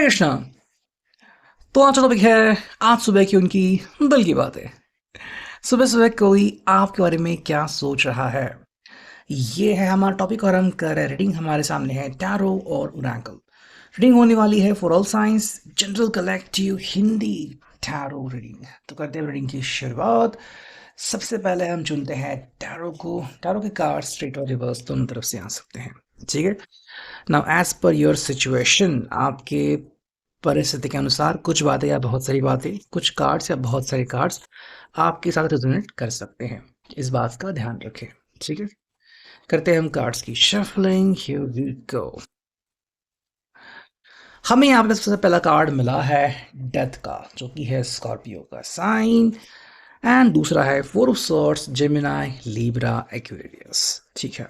हरे कृष्णा। तो आज का टॉपिक है आज सुबह की उनकी दिल की बातें। सुबह सुबह कोई आपके बारे में क्या सोच रहा है, ये है हमारा टॉपिक। और हम कर रहे हैं रीडिंग। हमारे सामने है टैरो और ओरेकल। रीडिंग होने वाली है for all science general collective Hindi tarot reading. तो करते हैं रीडिंग की शुरुआत। सबसे पहले हम चुनते हैं टैरो को। टैरो के कार्ड स्ट्रेट और रिवर्स दोनों तरफ से आ सकते हैं, ठीक है। Now as per your situation, आपके परिस्थिति के अनुसार कुछ बातें या बहुत सारी बातें, कुछ कार्ड्स या बहुत सारे कार्ड्स आपके साथ रेजोनेट कर सकते हैं। इस बात का ध्यान रखें, ठीक है। करते हैं हम कार्ड्स की शफलिंग। Here we go. हमें यहाँ पे सबसे पहला कार्ड मिला है डेथ का, जो कि है स्कॉर्पियो का साइन। एंड दूसरा है four of swords, Gemini, Libra, Aquarius, ठीक है।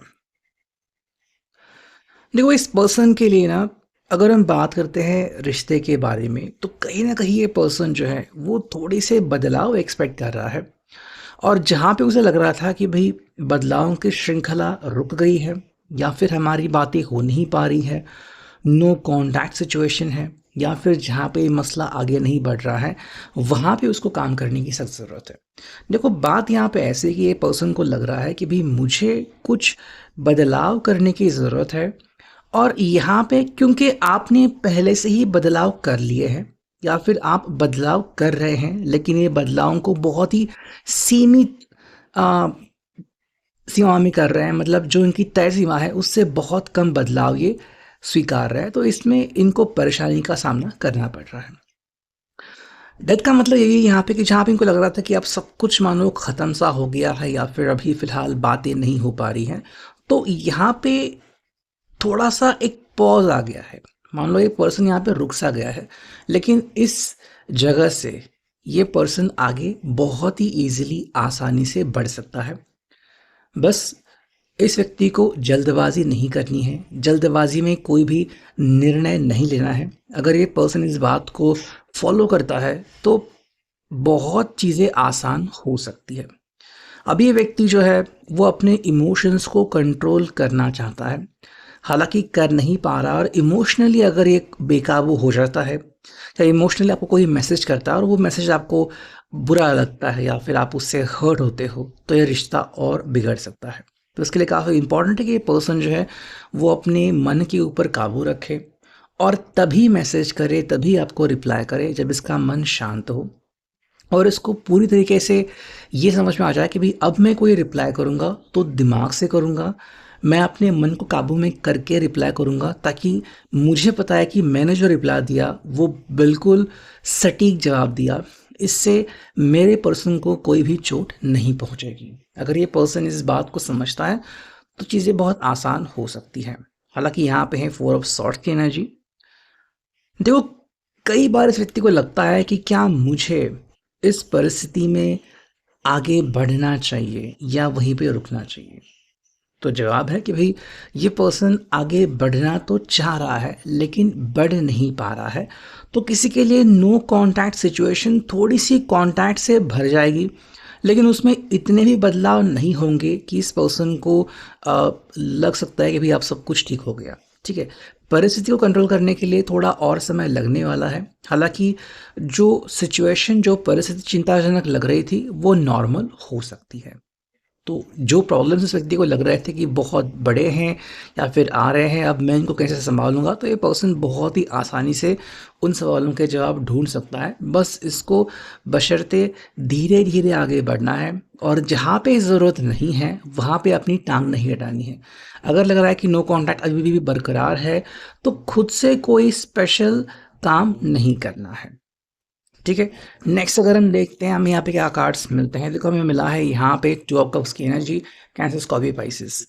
देखो, इस पर्सन के लिए ना, अगर हम बात करते हैं रिश्ते के बारे में, तो कहीं ना कहीं ये पर्सन जो है वो थोड़ी से बदलाव एक्सपेक्ट कर रहा है। और जहाँ पे उसे लग रहा था कि भाई बदलावों की श्रृंखला रुक गई है, या फिर हमारी बातें हो नहीं पा रही है, नो कॉन्टैक्ट सिचुएशन है, या फिर जहाँ पे मसला आगे नहीं बढ़ रहा है, वहाँ पे उसको काम करने की सख्त ज़रूरत है। देखो, बात यहाँ पे ऐसे है कि ये पर्सन को लग रहा है कि भाई मुझे कुछ बदलाव करने की ज़रूरत है। और यहाँ पे क्योंकि आपने पहले से ही बदलाव कर लिए हैं, या फिर आप बदलाव कर रहे हैं, लेकिन ये बदलावों को बहुत ही सीमित आ, सीमा में कर रहे हैं। मतलब जो इनकी तय सीमा है उससे बहुत कम बदलाव ये स्वीकार रहे हैं, तो इसमें इनको परेशानी का सामना करना पड़ रहा है। डेथ का मतलब यही है यहाँ पे कि जहाँ पे इनको लग रहा था कि अब सब कुछ मानो ख़त्म सा हो गया है, या फिर अभी फ़िलहाल बातें नहीं हो पा रही हैं, तो यहाँ पे थोड़ा सा एक पॉज आ गया है। मान लो ये पर्सन यहाँ पे रुक सा गया है, लेकिन इस जगह से ये पर्सन आगे बहुत ही इजीली आसानी से बढ़ सकता है। बस इस व्यक्ति को जल्दबाजी नहीं करनी है, जल्दबाजी में कोई भी निर्णय नहीं लेना है। अगर ये पर्सन इस बात को फॉलो करता है तो बहुत चीज़ें आसान हो सकती है। अब ये व्यक्ति जो है वो अपने इमोशंस को कंट्रोल करना चाहता है, हालांकि कर नहीं पा रहा। और इमोशनली अगर ये बेकाबू हो जाता है, या इमोशनली आपको कोई मैसेज करता है और वो मैसेज आपको बुरा लगता है, या फिर आप उससे हर्ट होते हो, तो ये रिश्ता और बिगड़ सकता है। तो इसके लिए काफ़ी इंपॉर्टेंट है कि ये पर्सन जो है वो अपने मन के ऊपर काबू रखे, और तभी मैसेज करे, तभी आपको रिप्लाई करे जब इसका मन शांत हो, और इसको पूरी तरीके से ये समझ में आ जाए कि भाई अब मैं कोई रिप्लाई करूँगा तो दिमाग से करूँगा, मैं अपने मन को काबू में करके रिप्लाई करूँगा, ताकि मुझे पता है कि मैंने जो रिप्लाई दिया वो बिल्कुल सटीक जवाब दिया। इससे मेरे पर्सन को कोई भी चोट नहीं पहुँचेगी। अगर ये पर्सन इस बात को समझता है तो चीज़ें बहुत आसान हो सकती हैं। हालांकि यहाँ पे है फोर ऑफ सॉर्ड्स की एनर्जी। देखो, कई बार इस व्यक्ति को लगता है कि क्या मुझे इस परिस्थिति में आगे बढ़ना चाहिए या वहीं पे रुकना चाहिए। तो जवाब है कि भाई ये पर्सन आगे बढ़ना तो चाह रहा है, लेकिन बढ़ नहीं पा रहा है। तो किसी के लिए नो कांटेक्ट सिचुएशन थोड़ी सी कांटेक्ट से भर जाएगी, लेकिन उसमें इतने भी बदलाव नहीं होंगे कि इस पर्सन को लग सकता है कि भाई अब सब कुछ ठीक हो गया, ठीक है। परिस्थिति को कंट्रोल करने के लिए थोड़ा और समय लगने वाला है। हालांकि जो सिचुएशन, जो परिस्थिति चिंताजनक लग रही थी, वो नॉर्मल हो सकती है। तो जो प्रॉब्लम्स इस व्यक्ति को लग रहे थे कि बहुत बड़े हैं या फिर आ रहे हैं, अब मैं इनको कैसे संभालूंगा, तो ये पर्सन बहुत ही आसानी से उन सवालों के जवाब ढूंढ सकता है। बस इसको बशर्ते धीरे धीरे आगे बढ़ना है, और जहाँ पे ज़रूरत नहीं है वहाँ पे अपनी टांग नहीं हटानी है। अगर लग रहा है कि नो कांटेक्ट अभी भी बरकरार है, तो खुद से कोई स्पेशल काम नहीं करना है, ठीक है। नेक्स्ट अगर हम देखते हैं हमें यहाँ पे क्या कार्ड्स मिलते हैं। देखो, हमें मिला है यहाँ पे टू ऑफ कप्स की एनर्जी, कैंसर, स्कॉर्पियो, पाइसेस।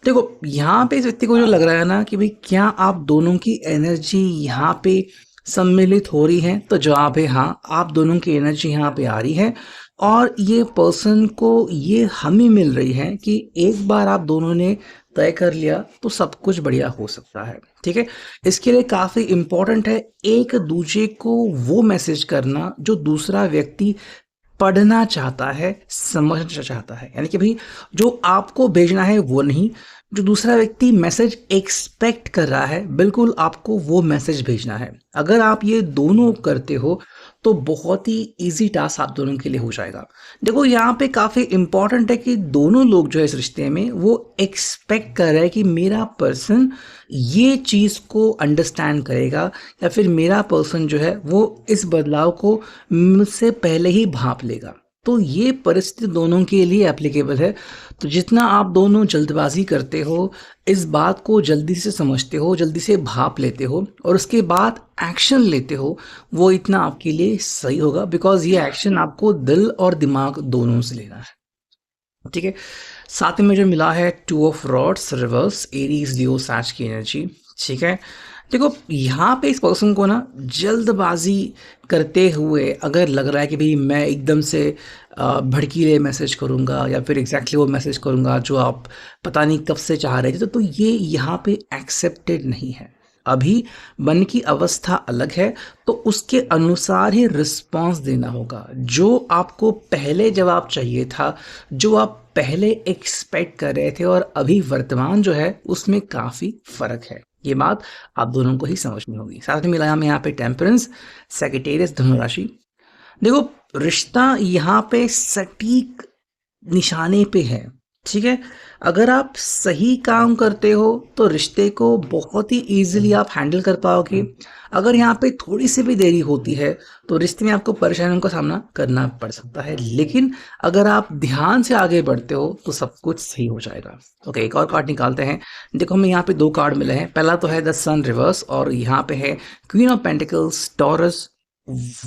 देखो, यहाँ पे इस व्यक्ति को जो लग रहा है ना कि भाई क्या आप दोनों की एनर्जी यहाँ पे सम्मिलित हो रही है, तो जवाब है हाँ, आप दोनों की एनर्जी यहाँ पे आ रही है। और ये पर्सन को ये हमी मिल रही है कि एक बार आप दोनों ने तय कर लिया तो सब कुछ बढ़िया हो सकता है, ठीक है। इसके लिए काफ़ी इम्पोर्टेंट है एक दूसरे को वो मैसेज करना जो दूसरा व्यक्ति पढ़ना चाहता है, समझना चाहता है। यानी कि भई जो आपको भेजना है वो नहीं, जो दूसरा व्यक्ति मैसेज एक्सपेक्ट कर रहा है, बिल्कुल आपको वो मैसेज भेजना है। अगर आप ये दोनों करते हो, तो बहुत ही ईज़ी टास्क आप दोनों के लिए हो जाएगा। देखो यहाँ पे काफ़ी इम्पोर्टेंट है कि दोनों लोग जो है इस रिश्ते में वो एक्सपेक्ट कर रहे हैं कि मेरा पर्सन ये चीज़ को अंडरस्टैंड करेगा, या फिर मेरा पर्सन जो है वो इस बदलाव को मुझसे पहले ही भांप लेगा। तो ये परिस्थिति दोनों के लिए एप्लीकेबल है। तो जितना आप दोनों जल्दबाजी करते हो, इस बात को जल्दी से समझते हो, जल्दी से भाप लेते हो और उसके बाद एक्शन लेते हो, वो इतना आपके लिए सही होगा, बिकॉज़ ये एक्शन आपको दिल और दिमाग दोनों से लेना है। ठीक है? साथ में जो मिला है two of rods reverse, Aries Leo sage की एनर्जी। ठीक है? देखो यहाँ पे इस पर्सन को ना जल्दबाजी करते हुए अगर लग रहा है कि भाई मैं एकदम से भड़कीले मैसेज करूँगा या फिर एग्जैक्टली वो मैसेज करूँगा जो आप पता नहीं कब से चाह रहे थे, तो ये यहाँ पे एक्सेप्टेड नहीं है। अभी मन की अवस्था अलग है, तो उसके अनुसार ही रिस्पॉन्स देना होगा। जो आपको पहले जवाब चाहिए था, जो आप पहले एक्सपेक्ट कर रहे थे और अभी वर्तमान जो है उसमें काफ़ी फ़र्क है। ये बात आप दोनों को ही समझनी होगी। साथ में मिलाया हम यहाँ पे टेम्परेंस, सैजिटेरियस धनुराशि। देखो रिश्ता यहाँ पे सटीक निशाने पे है। ठीक है? अगर आप सही काम करते हो तो रिश्ते को बहुत ही ईज़िली आप हैंडल कर पाओगे। अगर यहाँ पे थोड़ी-सी भी देरी होती है तो रिश्ते में आपको परेशानियों का सामना करना पड़ सकता है। लेकिन अगर आप ध्यान से आगे बढ़ते हो तो सब कुछ सही हो जाएगा। ओके, एक और कार्ड निकालते हैं। देखो हमें यहाँ पे 2 कार्ड मिले हैं। पहला तो है द सन रिवर्स और यहाँ पे है queen of pentacles, taurus,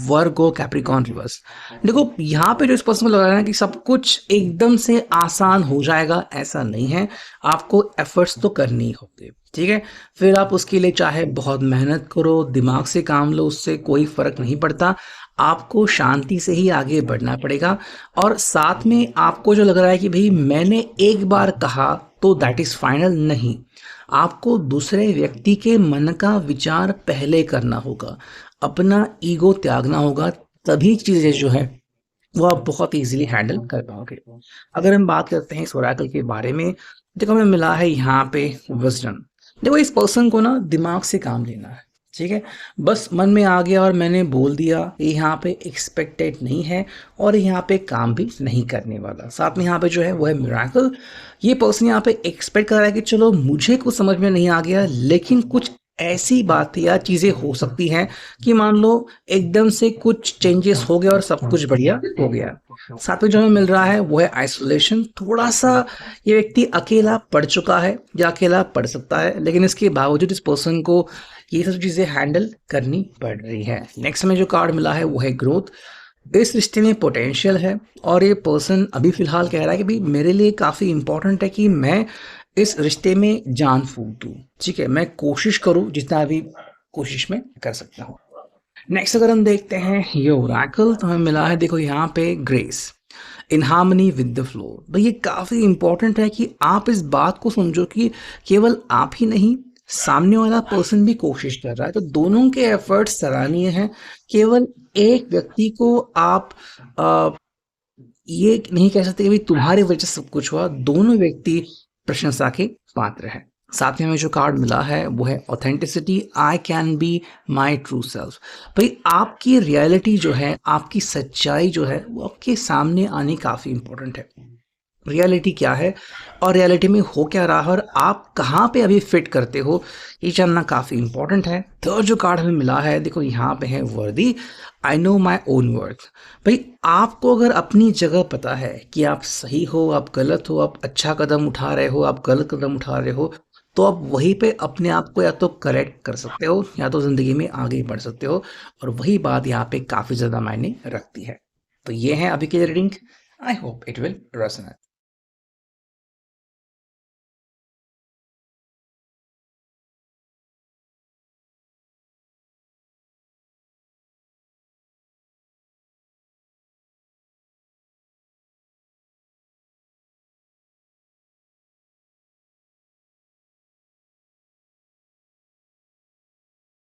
Virgo, Capricorn reverse. देखो यहाँ पे जो इस पर्सन को लग रहा है ना कि सब कुछ एकदम से आसान हो जाएगा, ऐसा नहीं है। आपको एफर्ट्स तो करनी ही होंगे। ठीक है? फिर आप उसके लिए चाहे बहुत मेहनत करो, दिमाग से काम लो, उससे कोई फर्क नहीं पड़ता। आपको शांति से ही आगे बढ़ना पड़ेगा। और साथ में आपको जो लग रहा है कि भाई मैंने एक बार कहा तो दैट इज फाइनल, नहीं। आपको दूसरे व्यक्ति के मन का विचार पहले करना होगा, अपना ईगो त्यागना होगा, तभी चीज़ें जो है वो आप बहुत इजीली हैंडल कर पाओगे। अगर हम बात करते हैं इस ओरेकल के बारे में, देखो हमें मिला है यहाँ पे विजडम। देखो इस पर्सन को ना दिमाग से काम लेना है। ठीक है? बस मन में आ गया और मैंने बोल दिया, ये यहाँ पे एक्सपेक्टेड नहीं है और यहाँ पे काम भी नहीं करने वाला। साथ में यहाँ पे जो है वो है मिरेकल। ये पर्सन यहाँ पे एक्सपेक्ट कर रहा है कि चलो मुझे कुछ समझ में नहीं आ गया, लेकिन कुछ ऐसी बात या चीज़ें हो सकती हैं कि मान लो एकदम से कुछ चेंजेस हो गया और सब कुछ बढ़िया हो गया। साथ में जो हमें मिल रहा है वो है आइसोलेशन। थोड़ा सा ये व्यक्ति अकेला पड़ चुका है या अकेला पड़ सकता है, लेकिन इसके बावजूद इस पर्सन को ये सब चीज़ें हैंडल करनी पड़ रही है। नेक्स्ट में जो कार्ड मिला है वो है ग्रोथ। इस रिश्ते में पोटेंशियल है और ये पर्सन अभी फिलहाल कह रहा है कि भाई मेरे लिए काफ़ी इंपॉर्टेंट है कि मैं इस रिश्ते में जान फूंक दूँ। ठीक है? मैं कोशिश करूँ जितना भी कोशिश में कर सकता हूँ। नेक्स्ट अगर हम देखते हैं ये ओरेकल, तो हमें मिला है देखो यहाँ पे grace, in harmony with the flow. भाई ये काफ़ी इंपॉर्टेंट है कि आप इस बात को समझो कि केवल आप ही नहीं, सामने वाला पर्सन भी कोशिश कर रहा है, तो दोनों के एफर्ट्स सराहनीय हैं। केवल एक व्यक्ति को आप आ, ये नहीं कह सकते कि भाई तुम्हारी वजह से सब कुछ हुआ। दोनों व्यक्ति प्रशंसा के पात्र हैं। साथ में हमें जो कार्ड मिला है वो है authenticity, I can be my true self. भाई आपकी रियलिटी जो है, आपकी सच्चाई जो है वो आपके सामने आनी काफ़ी इंपॉर्टेंट है। रियलिटी क्या है और रियलिटी में हो क्या रहा है और आप कहाँ पे अभी फिट करते हो, ये जानना काफ़ी इंपॉर्टेंट है। थर्ड जो कार्ड हमें मिला है देखो यहाँ पे है वर्दी, I know my own worth. भाई आपको अगर अपनी जगह पता है कि आप सही हो, आप गलत हो, आप अच्छा कदम उठा रहे हो, आप गलत कदम उठा रहे हो, तो आप वहीं पे अपने आप को या तो करेक्ट कर सकते हो या तो ज़िंदगी में आगे बढ़ सकते हो। और वही बात यहाँ पे काफ़ी ज़्यादा मायने रखती है। तो ये है अभी की reading. I hope it will resonate.